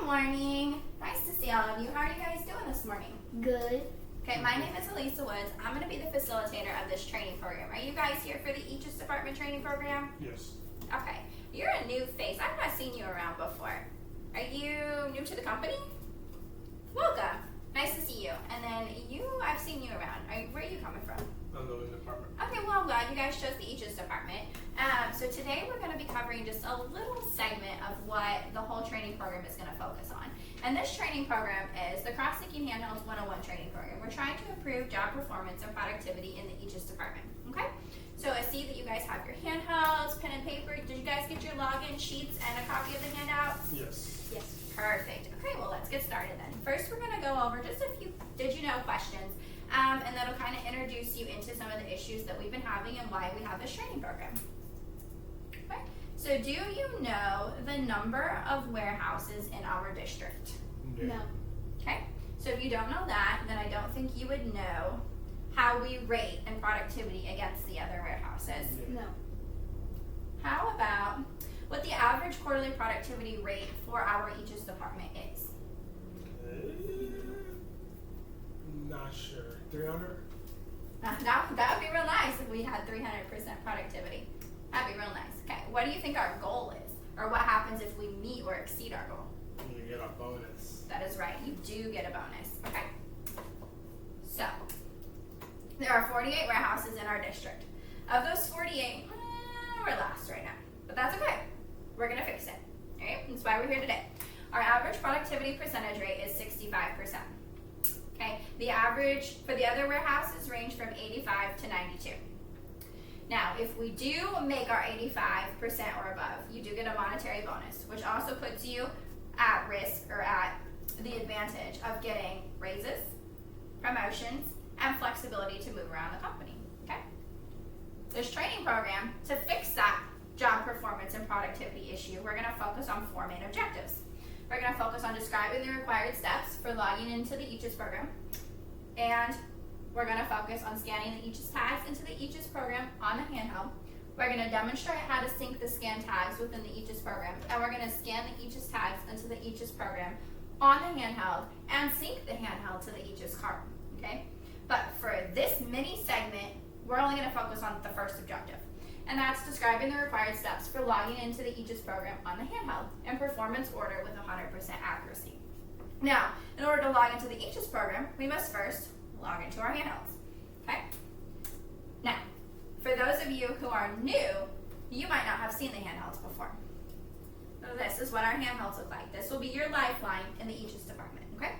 morning. Nice to see all of you. How are you guys doing this morning? Good. Okay, my name is Elisa Woods. I'm going to be the facilitator of this training program. Are you guys here for the Aegis Department training program? Yes. Okay. You're a new face. I've not seen you around before. Are you new to the company? Welcome. Nice to see you. And then I've seen you around. Where are you coming from? Unknown department. Okay, well, I'm glad you guys chose the Aegis Department. So today we're going to be covering just a little segment of what the whole training program is going to focus on. And this training program is the Cross-Linking Handhelds 101 training program. We're trying to improve job performance and productivity in the Aegis Department. Okay? So I see that you guys have your handhelds, pen and paper. Did you guys get your login sheets and a copy of the handout? Yes. Yes. Perfect. Okay, well, let's get started then. First, we're going to go over just a few did-you-know questions, and that'll kind of introduce you into some of the issues that we've been having and why we have this training program. Okay, so do you know the number of warehouses in our district? No. Okay, so if you don't know that, then I don't think you would know how we rate in productivity against the other warehouses. No. How about what the average quarterly productivity rate for our Aegis department is? Not sure. 300? That would be real nice if we had 300% productivity. That'd be real nice. Okay, what do you think our goal is? Or what happens if we meet or exceed our goal? You get a bonus. That is right, you do get a bonus. Okay. So, there are 48 warehouses in our district. Of those 48, we're last right now. But that's okay. We're going to fix it. Alright, that's why we're here today. Our average productivity percentage rate is 65%. Okay, the average for the other warehouses range from 85 to 92. Now, if we do make our 85% or above, you do get a monetary bonus, which also puts you at risk or at the advantage of getting raises, promotions, and flexibility to move around the company. Okay? This training program, to fix that job performance and productivity issue, we're going to focus on 4 main objectives. We're going to focus on describing the required steps for logging into the Aegis program, and we're going to focus on scanning the Aegis tags into the Aegis program on the handheld. We're going to demonstrate how to sync the scan tags within the Aegis program, and we're going to scan the Aegis tags into the Aegis program on the handheld and sync the handheld to the Aegis card. Okay? But for this mini segment, we're only going to focus on the first objective. And that's describing the required steps for logging into the Aegis program on the handheld in performance order with 100% accuracy. Now, in order to log into the Aegis program, we must first log into our handhelds. Okay? Now, for those of you who are new, you might not have seen the handhelds before. So this is what our handhelds look like. This will be your lifeline in the Aegis department. Okay?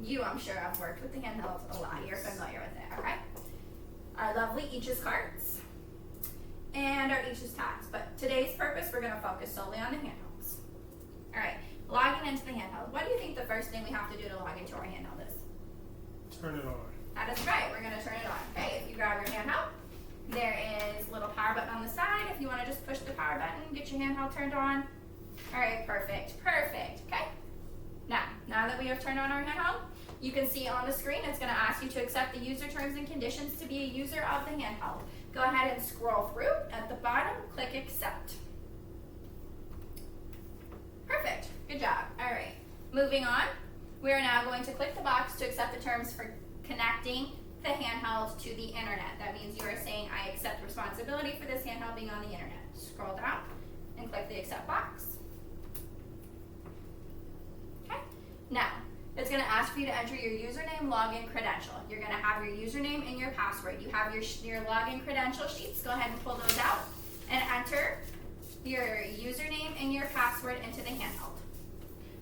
You, I'm sure, have worked with the handhelds a lot. You're familiar with it. Okay? Our lovely Aegis cards and our Aegis tags. But today's purpose, we're going to focus solely on the handhelds. All right, logging into the handheld. What do you think the first thing we have to do to log into our handheld is? Turn it on. That is right, we're going to turn it on. Okay, if you grab your handheld, there is a little power button on the side. If you want to just push the power button, get your handheld turned on. All right, perfect, perfect. Okay, now that we have turned on our handheld, you can see on the screen it's going to ask you to accept the user terms and conditions to be a user of the handheld. Go ahead and scroll through. At the bottom, click accept. Perfect. Good job. All right. Moving on, we are now going to click the box to accept the terms for connecting the handheld to the internet. That means you are saying, I accept responsibility for this handheld being on the internet. Scroll down and click the accept box. Okay. Now, it's going to ask for you to enter your username, login, credential. You're going to have your username and your password. You have your login credential sheets. Go ahead and pull those out and enter your username and your password into the handheld.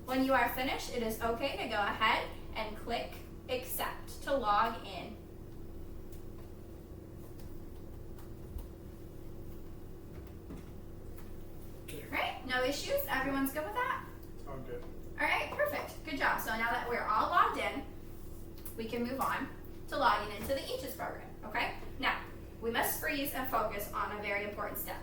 When you are finished, it is okay to go ahead and click accept to log in. Okay. Right? No issues? Everyone's good with that? All good. All right, perfect. Good job. So now that we're all logged in, we can move on to logging into the Aegis program, okay? Now, we must freeze and focus on a very important step.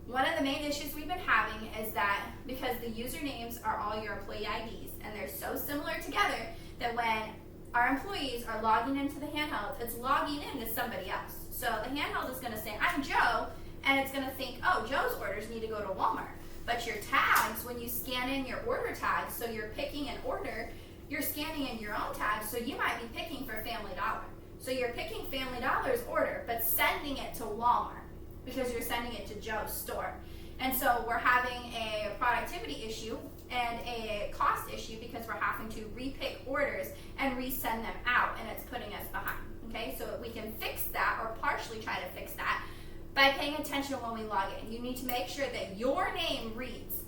One of the main issues we've been having is that because the usernames are all your employee IDs and they're so similar together that when our employees are logging into the handheld, it's logging in to somebody else. So the handheld is going to say, I'm Joe, and it's going to think, oh, Joe's orders need to go to Walmart. But your tags, when you scan in your order tags, so you're picking an order, you're scanning in your own tags, so you might be picking for Family Dollar. So you're picking Family Dollar's order, but sending it to Walmart because you're sending it to Joe's store. And so we're having a productivity issue and a cost issue because we're having to repick orders and resend them out, and it's putting us behind. Okay, so we can fix that, or partially try to fix that, by paying attention when we log in. You need to make sure that your name reads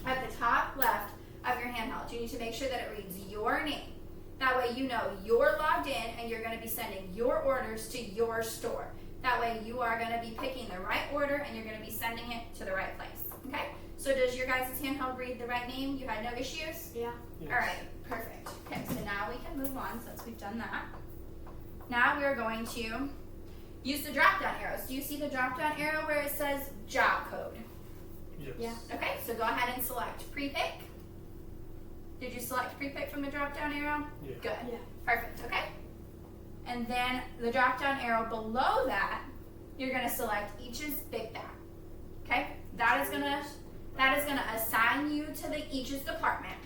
at the top left of your handheld. You need to make sure that it reads your name. That way you know you're logged in and you're going to be sending your orders to your store. That way you are going to be picking the right order and you're going to be sending it to the right place. Okay? So does your guys' handheld read the right name? You had no issues? Yeah. Yes. All right, perfect. Okay, so now we can move on since we've done that. Now we're going to use the drop-down arrows. Do you see the drop-down arrow where it says job code? Yes. Yeah. Okay, so go ahead and select pre-pick. Did you select pre-pick from the drop-down arrow? Yeah. Good. Yeah. Perfect, okay? And then the drop-down arrow below that, you're gonna select each's big bag. Okay? That is gonna assign you to the each's department.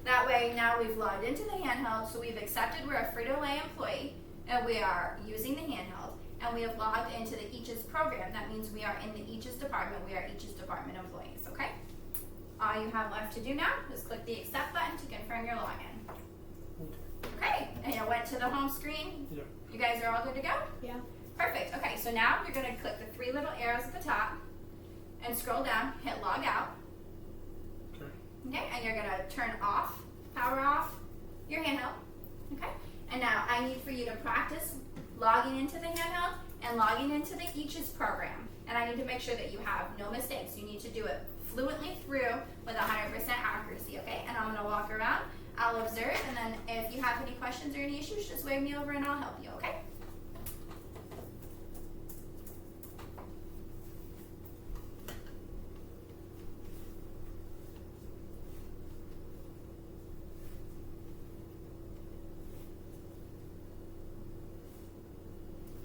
That way now we've logged into the handheld, so we've accepted we're a Frito-Lay employee and we are using the handheld, and we have logged into the each's program. That means we are in the each's department. We are each's department employees, okay? All you have left to do now is click the accept button to confirm your login. Okay, and it went to the home screen. Yeah. You guys are all good to go? Yeah. Perfect. Okay, so now you're going to click the three little arrows at the top and scroll down, hit log out. Okay. Okay, and you're going to turn off, power off your handheld. Okay, and now I need for you to practice logging into the handheld and logging into the each's program. And I need to make sure that you have no mistakes. You need to do it fluently through with 100% accuracy, okay? And I'm going to walk around, I'll observe, and then if you have any questions or any issues, just wave me over and I'll help you, okay?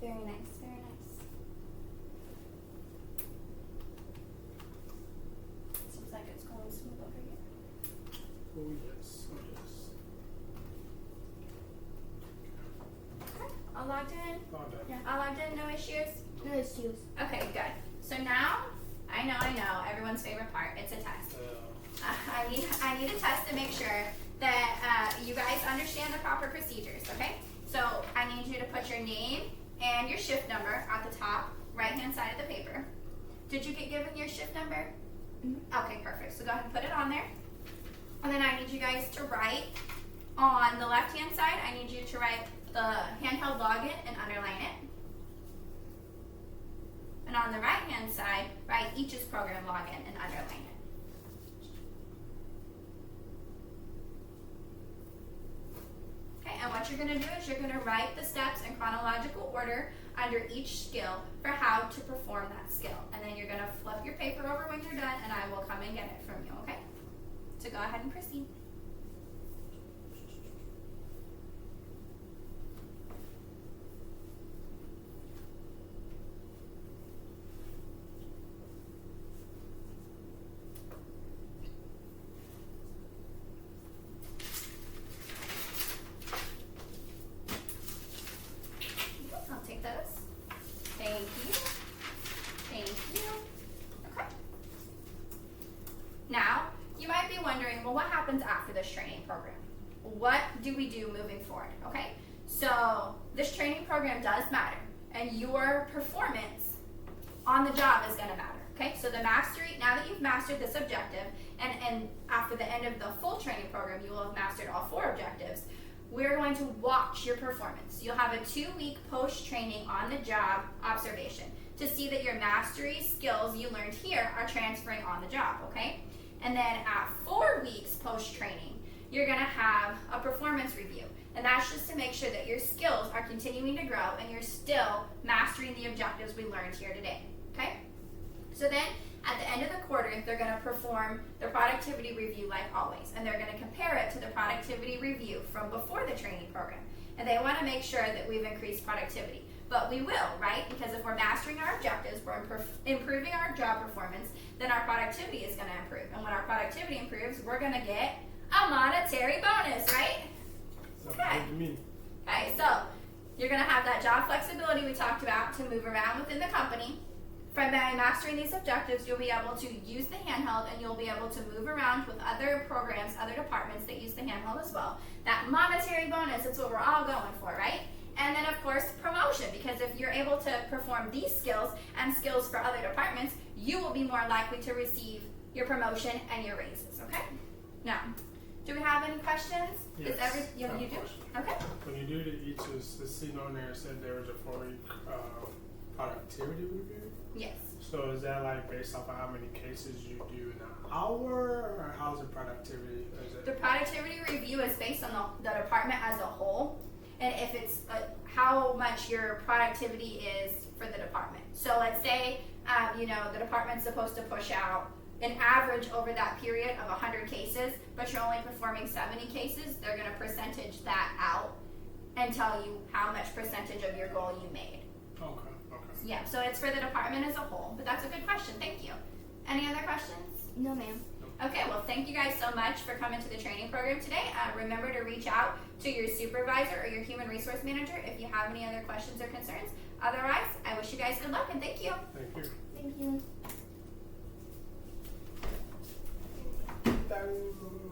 Very nice, very nice. Seems like it's going smooth over here. Oh yes. Oh yes. Okay, all logged in? All done. Yeah. All logged in, no issues? No issues. Okay, good. So now, I know, everyone's favorite part, it's a test. I need a test to make sure that you guys understand the proper procedures, okay? So I need you to put your name and your shift number at the top right-hand side of the paper. Did you get given your shift number? Mhm. Okay, perfect. So go ahead and put it on there. And then I need you guys to write on the left-hand side, I need you to write the handheld login and underline it. And on the right-hand side, write each's program login and underline it. Okay, and what you're going to do is you're going to write the steps in chronological order under each skill for how to perform that skill. And then you're going to flip your paper over when you're done, and I will come and get it from you, okay? So go ahead and proceed. I'll take those. Thank you. Thank you. Okay. Now, you might be wondering, well, what happens after this training program? What do we do moving forward? Okay, so this training program does matter, and your performance on the job is going to matter. Okay, so the mastery, now that you've mastered this objective, and after the end of the full training program, you will have mastered all 4 objectives. We're going to watch your performance. You'll have a 2-week post-training on the job observation to see that your mastery skills you learned here are transferring on the job, okay? And then at 4 weeks post-training, you're gonna have a performance review. And that's just to make sure that your skills are continuing to grow and you're still mastering the objectives we learned here today, okay? So then, at the end of the quarter, they're going to perform the productivity review like always, and they're going to compare it to the productivity review from before the training program. And they want to make sure that we've increased productivity. but we will, right? Because if we're mastering our objectives, we're improving our job performance, then our productivity is going to improve. And when our productivity improves, we're going to get a monetary bonus, right? Sounds Okay. good to me. Okay, so you're going to have that job flexibility we talked about to move around within the company. From mastering these objectives, you'll be able to use the handheld and you'll be able to move around with other programs, other departments that use the handheld as well. That monetary bonus, that's what we're all going for, right? And then, of course, promotion, because if you're able to perform these skills and skills for other departments, you will be more likely to receive your promotion and your raises, okay? Now, do we have any questions? Yes. You I have a do? question. Okay. When you do the each, the scene on there said there was a 4-week productivity review. Yes. So is that like based off of how many cases you do in an hour, or how's the productivity? Is The it? productivity review is based on the department as a whole, and if it's how much your productivity is for the department. So let's say, the department's supposed to push out an average over that period of 100 cases, but you're only performing 70 cases, they're going to percentage that out and tell you how much percentage of your goal you made. Okay. Yeah, so it's for the department as a whole, but that's a good question. Thank you. Any other questions? No, ma'am. Okay, well, thank you guys so much for coming to the training program today. Remember to reach out to your supervisor or your human resource manager if you have any other questions or concerns. Otherwise, I wish you guys good luck and thank you. Thank you. Thank you. Done.